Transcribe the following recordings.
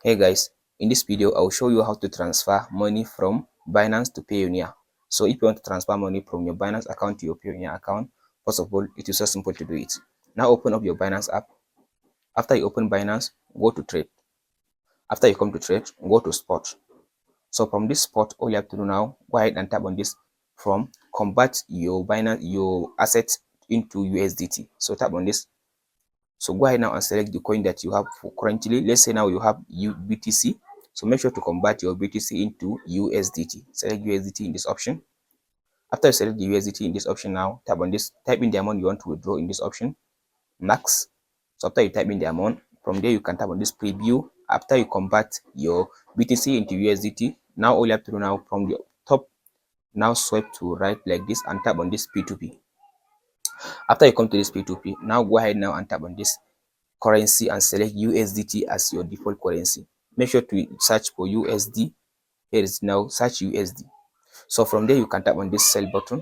Hey guys, in this video I'll show you how to transfer money from Binance to Payoneer. So if you want to transfer money from your Binance account to your Payoneer account, first of all, it is so simple to do it. Now open up your Binance app. After you open Binance, go to trade. After you come to trade, go to spot. So from this spot, all you have to do now, go ahead and tap on this from convert your Binance, your assets into USDT. So tap on this. So go ahead now and select the coin that you have for currently. Let's say now you have BTC. So make sure to convert your BTC into USDT. Select USDT in this option. After you select the USDT in this option now, tap on this, type in the amount you want to withdraw in this option, max. So after you type in the amount, from there you can tap on this preview. After you convert your BTC into USDT, now all you have to do now from the top, now swipe to right like this and tap on this P2P. After you come to this P2P, now go ahead now and tap on this currency and select USDT as your default currency. Make sure to search for USD. Here is now search USD. So from there you can tap on this sell button.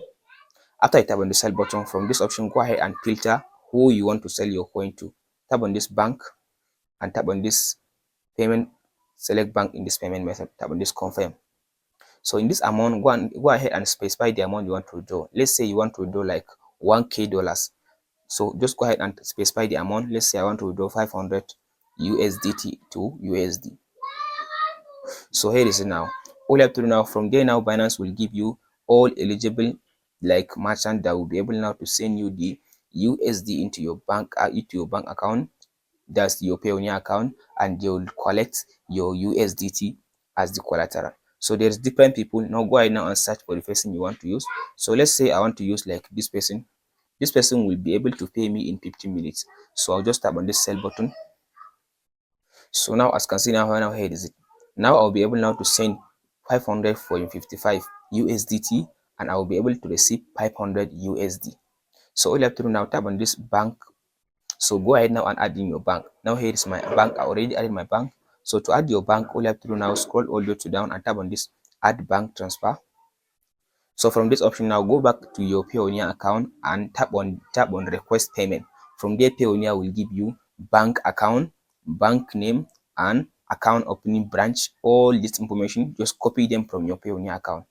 After you tap on the sell button, from this option go ahead and filter who you want to sell your coin to. Tap on this bank and tap on this payment, select bank in this payment method, tap on this confirm. So in this amount, go ahead and specify the amount you want to withdraw. Let's say you want to withdraw like $1K. So just go ahead and specify the amount. Let's say I want to withdraw 500 USDT to USD. So here is it now. All you have to do now, from there now, Binance will give you all eligible like merchant that will be able now to send you the USD into your bank account. That's your Payoneer account, and they will collect your USDT as the collateral. So there's different people. Now go ahead now and search for the person you want to use. So let's say I want to use like this person. This person will be able to pay me in 15 minutes. So I'll just tap on this sell button. So now as you can see now here is it. Now I'll be able now to send 500 for 55 USDT, and I will be able to receive 500 USD. So all you have to do now, tap on this bank. So go ahead now and add in your bank. Now here is my bank. I already added my bank. So to add your bank, all you have to do now, scroll all the way to down and tap on this add bank transfer. So from this option now, go back to your Payoneer account and tap on request payment. From there, Payoneer will give you bank account, bank name, and account opening branch. All this information, just copy them from your Payoneer account.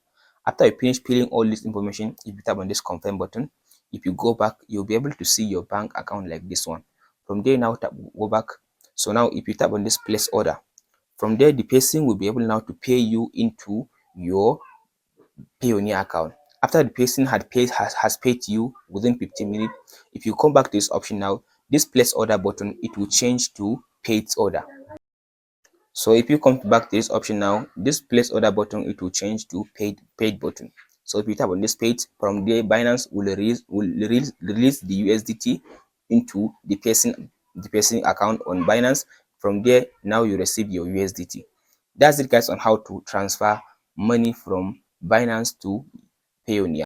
After you finish filling all this information, if you tap on this confirm button, if you go back, you'll be able to see your bank account like this one. From there now, go back. So now if you tap on this place order, from there the person will be able now to pay you into your Payoneer account. After the person has paid you within 15 minutes, if you come back to this option now, this place order button, it will change to paid order. So if you come back to this option now, this place order button, it will change to paid button. So if you tap on this page, from there Binance will release the USDT into the person account on Binance. From there now you receive your USDT. That's it guys on how to transfer money from Binance to Payoneer.